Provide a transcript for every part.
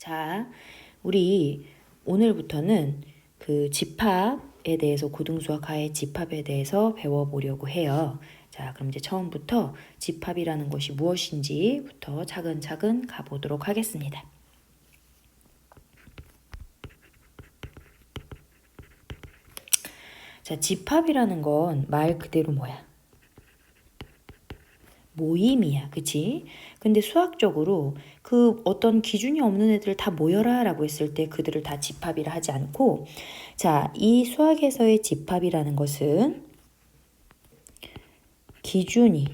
자, 우리 오늘부터는 그 집합에 대해서 고등수학 하의 집합에 대해서 배워보려고 해요. 자, 그럼 이제 처음부터 집합이라는 것이 무엇인지부터 차근차근 가보도록 하겠습니다. 자, 집합이라는 건 말 그대로 뭐야? 모임이야, 그치? 근데 수학적으로 그 어떤 기준이 없는 애들 다 모여라 라고 했을 때 그들을 다 집합이라 하지 않고, 자, 이 수학에서의 집합이라는 것은 기준이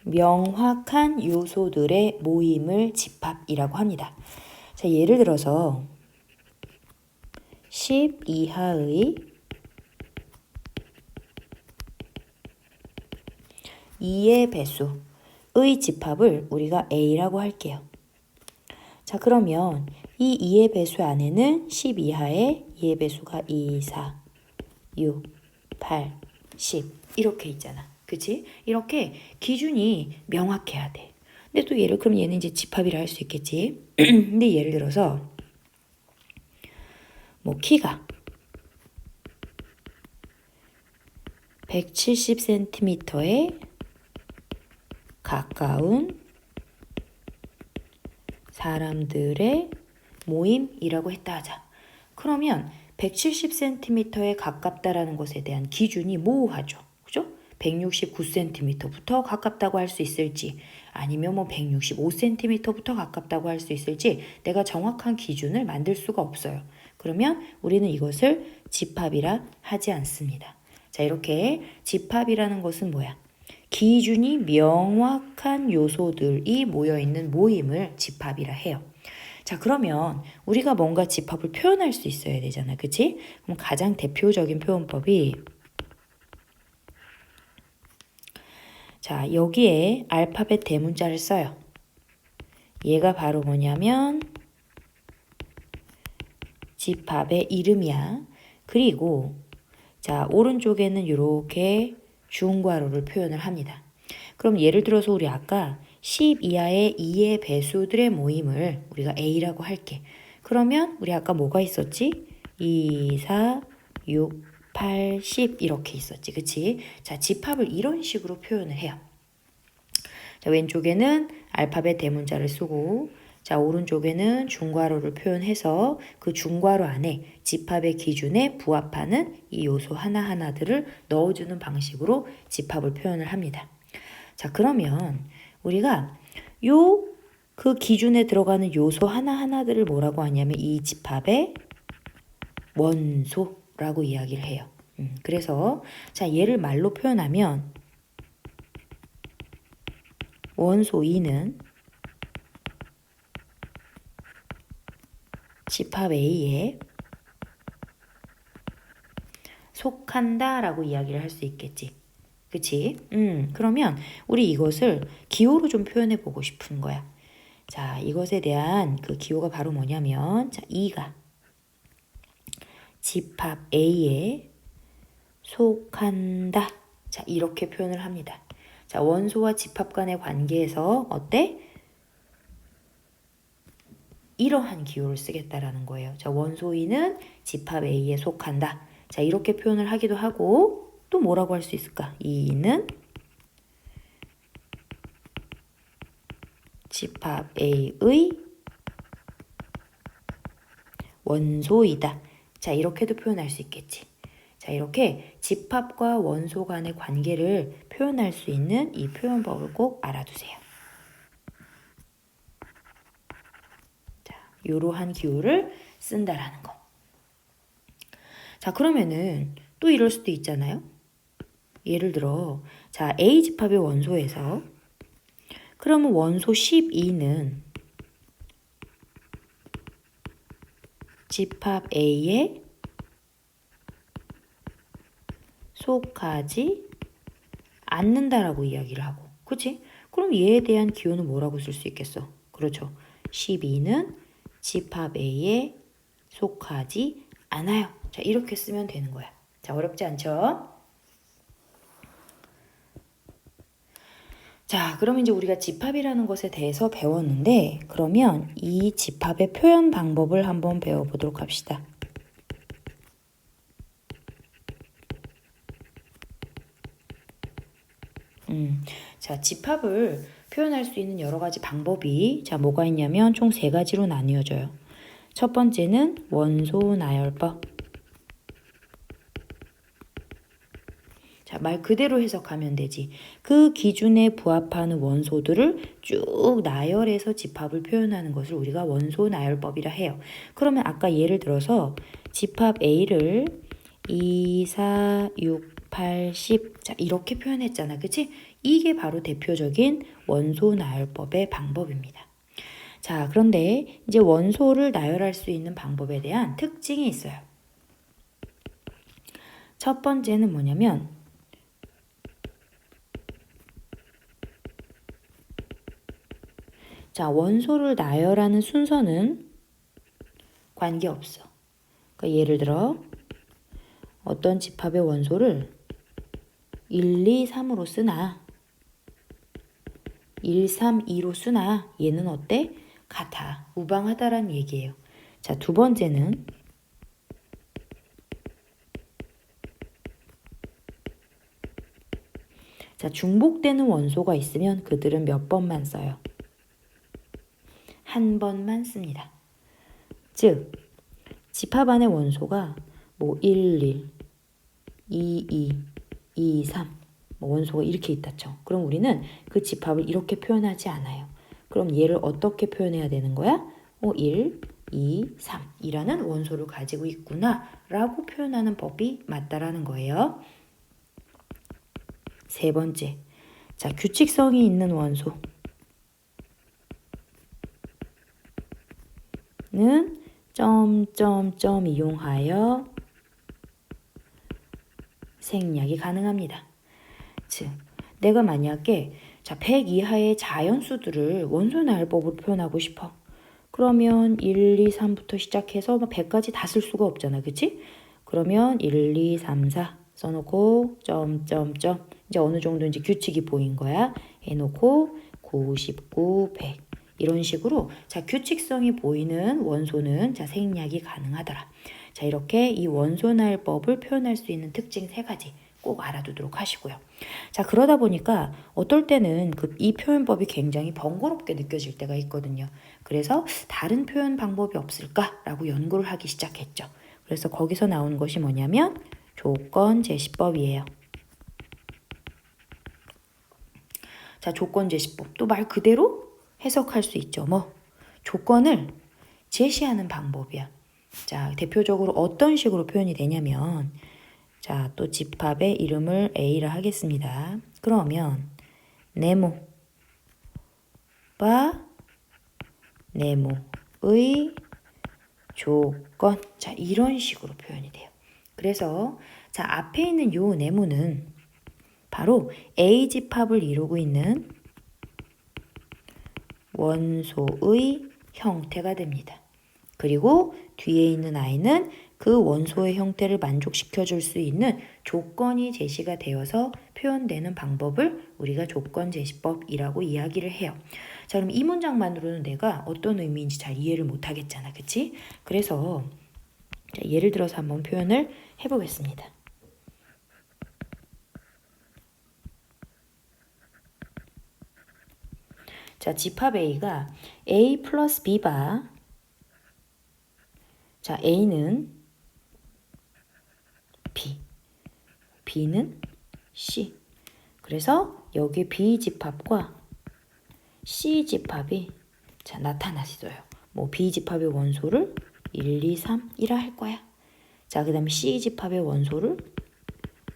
명확한 요소들의 모임을 집합이라고 합니다. 자, 예를 들어서 10 이하의 2의 배수의 집합을 우리가 A라고 할게요. 자, 그러면 이 2의 배수 안에는 10 이하의 2의 배수가 2, 4, 6, 8, 10 이렇게 있잖아. 그치? 이렇게 기준이 명확해야 돼. 근데 또 그럼 얘는 이제 집합이라 할 수 있겠지. 근데 예를 들어서 뭐 키가 170cm에 가까운 사람들의 모임이라고 했다 하자. 그러면 170cm에 가깝다라는 것에 대한 기준이 모호하죠. 그죠? 169cm부터 가깝다고 할 수 있을지, 아니면 뭐 165cm부터 가깝다고 할 수 있을지 내가 정확한 기준을 만들 수가 없어요. 그러면 우리는 이것을 집합이라 하지 않습니다. 자, 이렇게 집합이라는 것은 뭐야? 기준이 명확한 요소들이 모여있는 모임을 집합이라 해요. 자, 그러면 우리가 뭔가 집합을 표현할 수 있어야 되잖아. 그치? 그럼 가장 대표적인 표현법이, 자, 여기에 알파벳 대문자를 써요. 얘가 바로 뭐냐면 집합의 이름이야. 그리고 자, 오른쪽에는 이렇게 중괄호를 표현을 합니다. 그럼 예를 들어서 우리 아까 10 이하의 2의 배수들의 모임을 우리가 A라고 할게. 그러면 우리 아까 뭐가 있었지? 2, 4, 6, 8, 10 이렇게 있었지. 그치? 자, 집합을 이런 식으로 표현을 해요. 자, 왼쪽에는 알파벳 대문자를 쓰고, 자, 오른쪽에는 중괄호를 표현해서 그 중괄호 안에 집합의 기준에 부합하는 이 요소 하나하나들을 넣어주는 방식으로 집합을 표현을 합니다. 자, 그러면 우리가 그 기준에 들어가는 요소 하나하나들을 뭐라고 하냐면 이 집합의 원소라고 이야기를 해요. 그래서 자, 얘를 말로 표현하면 원소 2는 집합 A에 속한다 라고 이야기를 할 수 있겠지. 그치? 그러면 우리 이것을 기호로 좀 표현해 보고 싶은 거야. 자, 이것에 대한 그 기호가 바로 뭐냐면, 자, 2가 집합 A에 속한다. 자, 이렇게 표현을 합니다. 자, 원소와 집합 간의 관계에서 어때? 이러한 기호를 쓰겠다라는 거예요. 자, 원소 2는 집합 A에 속한다. 자, 이렇게 표현을 하기도 하고, 또 뭐라고 할 수 있을까? 2는 집합 A의 원소이다. 자, 이렇게도 표현할 수 있겠지. 자, 이렇게 집합과 원소 간의 관계를 표현할 수 있는 이 표현법을 꼭 알아두세요. 자, 이러한 기호를 쓴다라는 거. 자, 그러면은 또 이럴 수도 있잖아요. 예를 들어, 자, A 집합의 원소에서 그러면 원소 12는 집합 A에 속하지 않는다라고 이야기를 하고, 그치? 그럼 얘에 대한 기호는 뭐라고 쓸 수 있겠어? 그렇죠. 12는 집합 A에 속하지 않아요. 자, 이렇게 쓰면 되는 거야. 자, 어렵지 않죠? 자, 그럼 이제 우리가 집합이라는 것에 대해서 배웠는데, 그러면 이 집합의 표현 방법을 한번 배워보도록 합시다. 자, 집합을 표현할 수 있는 여러 가지 방법이 뭐가 있냐면 총 3가지로 나뉘어져요. 첫 번째는 원소 나열법. 자, 말 그대로 해석하면 되지. 그 기준에 부합하는 원소들을 쭉 나열해서 집합을 표현하는 것을 우리가 원소 나열법이라 해요. 그러면 아까 예를 들어서 집합 A를 2, 4, 6, 8, 10 자, 이렇게 표현했잖아. 그치? 이게 바로 대표적인 원소 나열법의 방법입니다. 자, 그런데 이제 원소를 나열할 수 있는 방법에 대한 특징이 있어요. 첫 번째는 뭐냐면 자, 원소를 나열하는 순서는 관계없어. 그러니까 예를 들어 어떤 집합의 원소를 1, 2, 3으로 쓰나 1, 3, 2로 쓰나 얘는 어때? 같아. 무방하다라는 얘기예요. 자, 두 번째는 자, 중복되는 원소가 있으면 그들은 몇 번만 써요? 한 번만 씁니다. 즉, 집합 안의 원소가 1, 1, 2, 2, 2, 3 원소가 이렇게 있다 쳐. 그럼 우리는 그 집합을 이렇게 표현하지 않아요. 그럼 얘를 어떻게 표현해야 되는 거야? 1, 2, 3이라는 원소를 가지고 있구나 라고 표현하는 법이 맞다라는 거예요. 세 번째, 자, 규칙성이 있는 원소는 점점점 이용하여 생략이 가능합니다. 즉, 내가 만약에 100 이하의 자연수들을 원소 나열법으로 표현하고 싶어. 그러면 1, 2, 3부터 시작해서 100까지 다 쓸 수가 없잖아. 그치? 그러면 1, 2, 3, 4 써놓고 점점점 이제 어느 정도 이제 규칙이 보인 거야. 해놓고 99, 100 이런 식으로 자, 규칙성이 보이는 원소는 자, 생략이 가능하더라. 자, 이렇게 이 원소 나열법을 표현할 수 있는 특징 3가지 꼭 알아두도록 하시고요. 자, 그러다 보니까 어떨 때는 이 표현법이 굉장히 번거롭게 느껴질 때가 있거든요. 그래서 다른 표현 방법이 없을까라고 연구를 하기 시작했죠. 그래서 거기서 나온 것이 뭐냐면 조건제시법이에요. 자, 조건제시법 또 말 그대로 해석할 수 있죠. 조건을 제시하는 방법이야. 자, 대표적으로 어떤 식으로 표현이 되냐면 자, 또 집합의 이름을 A라 하겠습니다. 그러면 네모가 네모의 조건 자, 이런 식으로 표현이 돼요. 그래서 자, 앞에 있는 요 네모는 바로 A 집합을 이루고 있는 원소의 형태가 됩니다. 그리고 뒤에 있는 I는 그 원소의 형태를 만족시켜 줄 수 있는 조건이 제시가 되어서 표현되는 방법을 우리가 조건제시법이라고 이야기를 해요. 자, 그럼 이 문장만으로는 내가 어떤 의미인지 잘 이해를 못 하겠잖아. 그치? 그래서 자, 예를 들어서 한번 표현을 해보겠습니다. 자, 집합 A가 A 플러스 B바 자, A는 B, B는 C. 그래서 여기 B 집합과 C 집합이 자, 나타났어요. B 집합의 원소를 1, 2, 3이라 할 거야. 자, 그 다음에 C 집합의 원소를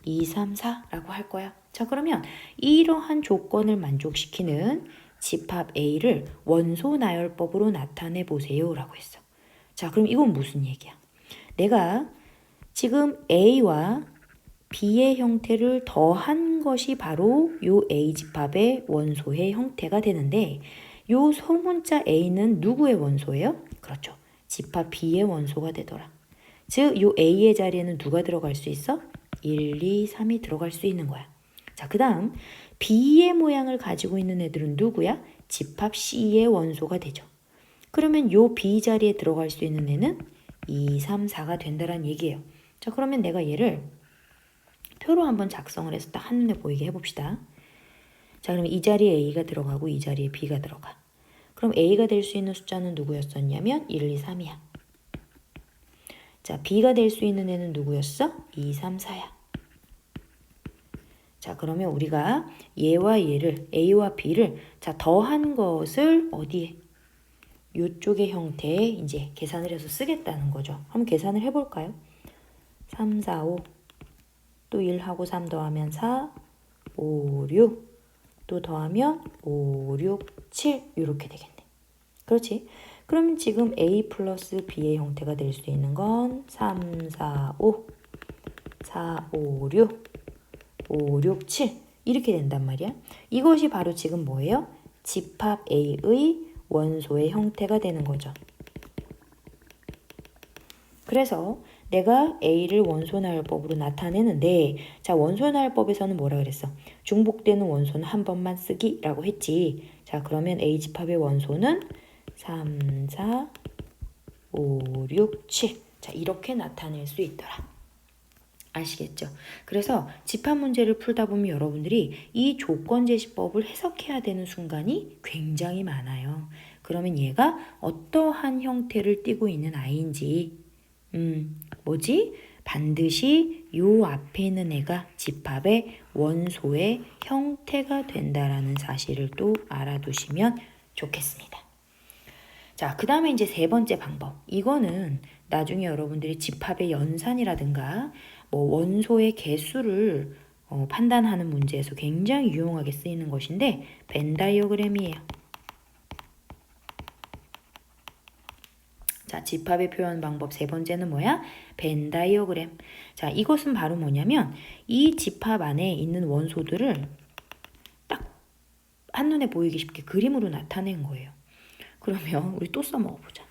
2, 3, 4라고 할 거야. 자, 그러면 이러한 조건을 만족시키는 집합 A를 원소 나열법으로 나타내 보세요 라고 했어. 자, 그럼 이건 무슨 얘기야? 내가 지금 A와 B의 형태를 더한 것이 바로 요 A 집합의 원소의 형태가 되는데 요 소문자 A는 누구의 원소예요? 그렇죠. 집합 B의 원소가 되더라. 즉, 요 A의 자리에는 누가 들어갈 수 있어? 1, 2, 3이 들어갈 수 있는 거야. 자, 그 다음 B의 모양을 가지고 있는 애들은 누구야? 집합 C의 원소가 되죠. 그러면 요 B 자리에 들어갈 수 있는 애는 2, 3, 4가 된다는 얘기예요. 자, 그러면 내가 얘를 표로 한번 작성을 해서 딱 한눈에 보이게 해봅시다. 자, 그럼 이 자리에 A가 들어가고 이 자리에 B가 들어가. 그럼 A가 될 수 있는 숫자는 누구였었냐면 1, 2, 3이야. 자, B가 될 수 있는 애는 누구였어? 2, 3, 4야. 자, 그러면 우리가 얘와 얘를, A와 B를 자 더한 것을 어디에? 요쪽의 형태에 이제 계산을 해서 쓰겠다는 거죠. 한번 계산을 해볼까요? 3, 4, 5. 또 1하고 3 더하면 4, 5, 6. 또 더하면 5, 6, 7 이렇게 되겠네. 그렇지? 그러면 지금 A 플러스 B의 형태가 될 수 있는 건 3, 4, 5, 4, 5, 6, 5, 6, 7 이렇게 된단 말이야. 이것이 바로 지금 뭐예요? 집합 A의 원소의 형태가 되는 거죠. 그래서 내가 A를 원소나열법으로 나타내는데 자, 원소나열법에서는 뭐라 그랬어? 중복되는 원소는 한 번만 쓰기라고 했지. 자, 그러면 A 집합의 원소는 3, 4, 5, 6, 7. 자, 이렇게 나타낼 수 있더라. 아시겠죠? 그래서 집합 문제를 풀다 보면 여러분들이 이 조건제시법을 해석해야 되는 순간이 굉장히 많아요. 그러면 얘가 어떠한 형태를 띠고 있는 아이인지 뭐지? 반드시 요 앞에 있는 애가 집합의 원소의 형태가 된다라는 사실을 또 알아두시면 좋겠습니다. 자, 그 다음에 이제 세 번째 방법. 이거는 나중에 여러분들이 집합의 연산이라든가 뭐 원소의 개수를 판단하는 문제에서 굉장히 유용하게 쓰이는 것인데 벤 다이어그램이에요. 자, 집합의 표현 방법 세 번째는 뭐야? 벤 다이어그램. 자, 이것은 바로 뭐냐면 이 집합 안에 있는 원소들을 딱 한눈에 보이기 쉽게 그림으로 나타낸 거예요. 그러면 우리 또 써먹어보자.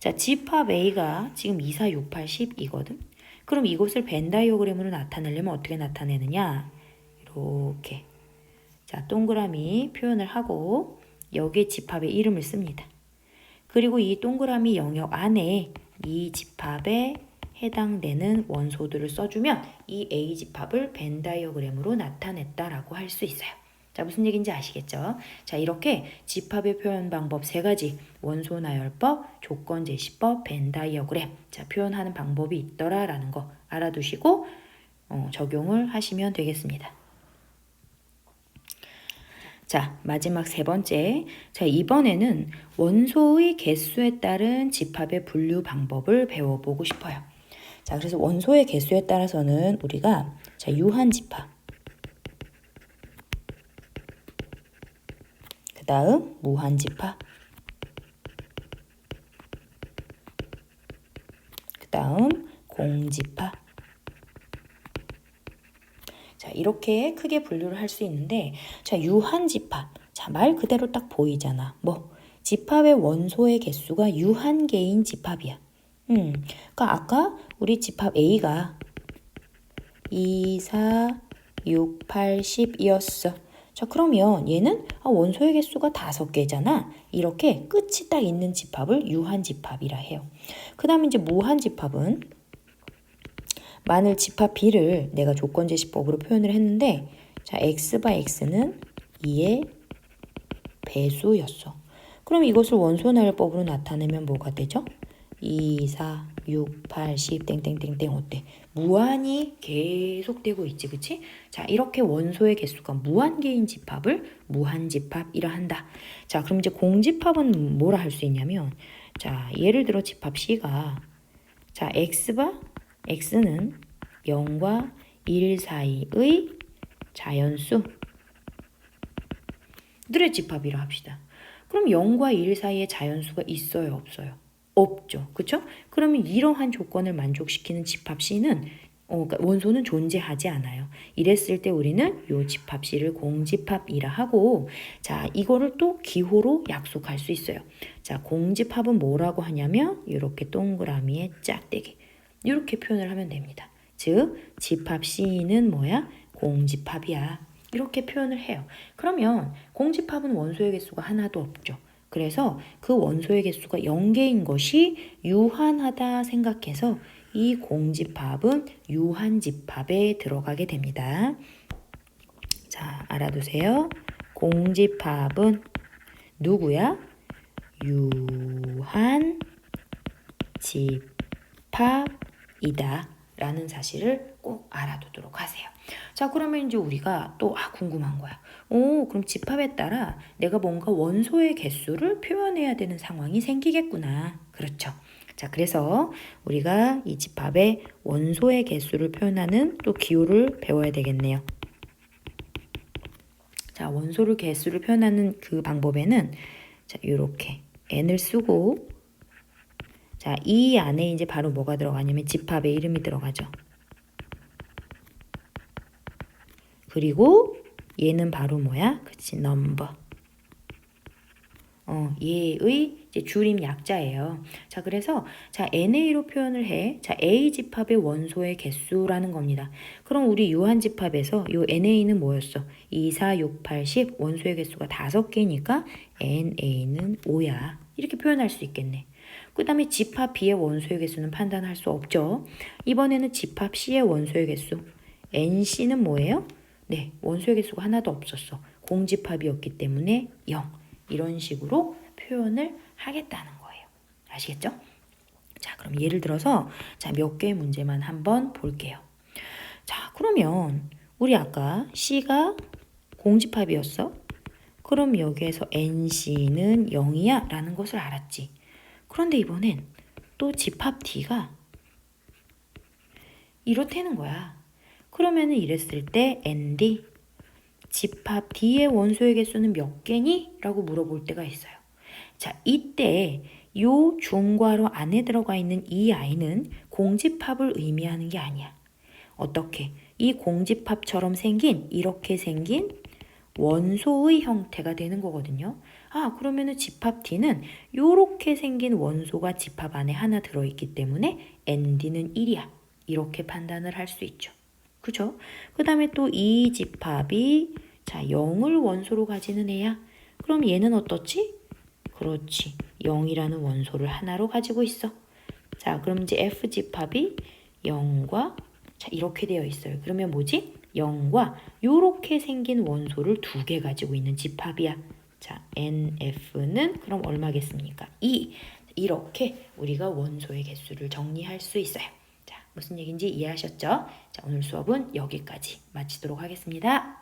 자, 집합 A가 지금 2, 4, 6, 8, 10이거든. 그럼 이것을 벤 다이어그램으로 나타내려면 어떻게 나타내느냐? 이렇게. 자, 동그라미 표현을 하고 여기에 집합의 이름을 씁니다. 그리고 이 동그라미 영역 안에 이 집합에 해당되는 원소들을 써주면 이 A 집합을 벤 다이어그램으로 나타냈다라고 할 수 있어요. 자, 무슨 얘기인지 아시겠죠? 자, 이렇게 집합의 표현 방법 세 가지, 원소 나열법, 조건 제시법, 벤 다이어그램, 자, 표현하는 방법이 있더라라는 거 알아두시고 적용을 하시면 되겠습니다. 자, 마지막 세 번째. 자, 이번에는 원소의 개수에 따른 집합의 분류 방법을 배워보고 싶어요. 자, 그래서 원소의 개수에 따라서는 우리가 자, 유한 집합, 그 다음 무한 집합, 그 다음 공집합. 자, 이렇게 크게 분류를 할 수 있는데 자, 유한 집합. 자, 말 그대로 딱 보이잖아. 뭐 집합의 원소의 개수가 유한개인 집합이야. 그러니까 아까 우리 집합 A가 2, 4, 6, 8, 10이었어. 자, 그러면 얘는 원소의 개수가 5개잖아. 이렇게 끝이 딱 있는 집합을 유한집합이라 해요. 그 다음에 이제 무한집합은 만일 집합 B를 내가 조건제시법으로 표현을 했는데 자, X바 X는 2의 배수였어. 그럼 이것을 원소나열법으로 나타내면 뭐가 되죠? 2, 4, 6, 8, 10 땡땡땡땡 어때? 무한히 계속되고 있지, 그치? 자, 이렇게 원소의 개수가 무한개인 집합을 무한집합이라 한다. 자, 그럼 이제 공집합은 뭐라 할 수 있냐면 자, 예를 들어 집합 C가 자, X바 X는 0과 1 사이의 자연수 들의 집합이라 합시다. 그럼 0과 1 사이에 자연수가 있어요, 없어요? 없죠. 그렇죠? 그러면 이러한 조건을 만족시키는 집합 C는 그러니까 원소는 존재하지 않아요. 이랬을 때 우리는 요 집합 C를 공집합이라 하고 자, 이거를 또 기호로 약속할 수 있어요. 자, 공집합은 뭐라고 하냐면 이렇게 동그라미에 짝대기 이렇게 표현을 하면 됩니다. 즉, 집합 C는 뭐야? 공집합이야. 이렇게 표현을 해요. 그러면 공집합은 원소의 개수가 하나도 없죠. 그래서 그 원소의 개수가 0개인 것이 유한하다 생각해서 이 공집합은 유한집합에 들어가게 됩니다. 자, 알아두세요. 공집합은 누구야? 유한집합이다 라는 사실을 꼭 알아두도록 하세요. 자, 그러면 이제 우리가 또 궁금한 거야. 그럼 집합에 따라 내가 뭔가 원소의 개수를 표현해야 되는 상황이 생기겠구나. 그렇죠. 자, 그래서 우리가 이 집합의 원소의 개수를 표현하는 또 기호를 배워야 되겠네요. 자, 원소를 개수를 표현하는 그 방법에는 자, 이렇게 n을 쓰고 자, 이 안에 이제 바로 뭐가 들어가냐면 집합의 이름이 들어가죠. 그리고 얘는 바로 뭐야? 그치, 넘버. 얘의 이제 줄임 약자예요. 자, 그래서 자, NA로 표현을 해. 자, A 집합의 원소의 개수라는 겁니다. 그럼 우리 유한 집합에서 요 NA는 뭐였어? 2, 4, 6, 8, 10 원소의 개수가 5개니까 NA는 5야. 이렇게 표현할 수 있겠네. 그 다음에 집합 B의 원소의 개수는 판단할 수 없죠. 이번에는 집합 C의 원소의 개수. NC는 뭐예요? 네, 원소의 개수가 하나도 없었어. 공집합이었기 때문에 0. 이런 식으로 표현을 하겠다는 거예요. 아시겠죠? 자, 그럼 예를 들어서 자, 몇 개의 문제만 한번 볼게요. 자, 그러면 우리 아까 C가 공집합이었어? 그럼 여기에서 NC는 0이야 라는 것을 알았지. 그런데 이번엔 또 집합 D가 이렇다는 거야. 그러면은 이랬을 때 ND 집합 D의 원소의 개수는 몇 개니? 라고 물어볼 때가 있어요. 자, 이때 요 중괄호 안에 들어가 있는 이 아이는 공집합을 의미하는 게 아니야. 어떻게? 이 공집합처럼 생긴 이렇게 생긴 원소의 형태가 되는 거거든요. 그러면은 집합 D는 요렇게 생긴 원소가 집합 안에 하나 들어있기 때문에 ND는 1이야. 이렇게 판단을 할 수 있죠. 그죠? 그 다음에 또 이 집합이 자 0을 원소로 가지는 애야. 그럼 얘는 어떻지? 그렇지. 0이라는 원소를 하나로 가지고 있어. 자, 그럼 이제 F 집합이 0과 자 이렇게 되어 있어요. 그러면 뭐지? 0과 요렇게 생긴 원소를 2개 가지고 있는 집합이야. 자, NF는 그럼 얼마겠습니까? 2. 이렇게 우리가 원소의 개수를 정리할 수 있어요. 자, 무슨 얘기인지 이해하셨죠? 자, 오늘 수업은 여기까지 마치도록 하겠습니다.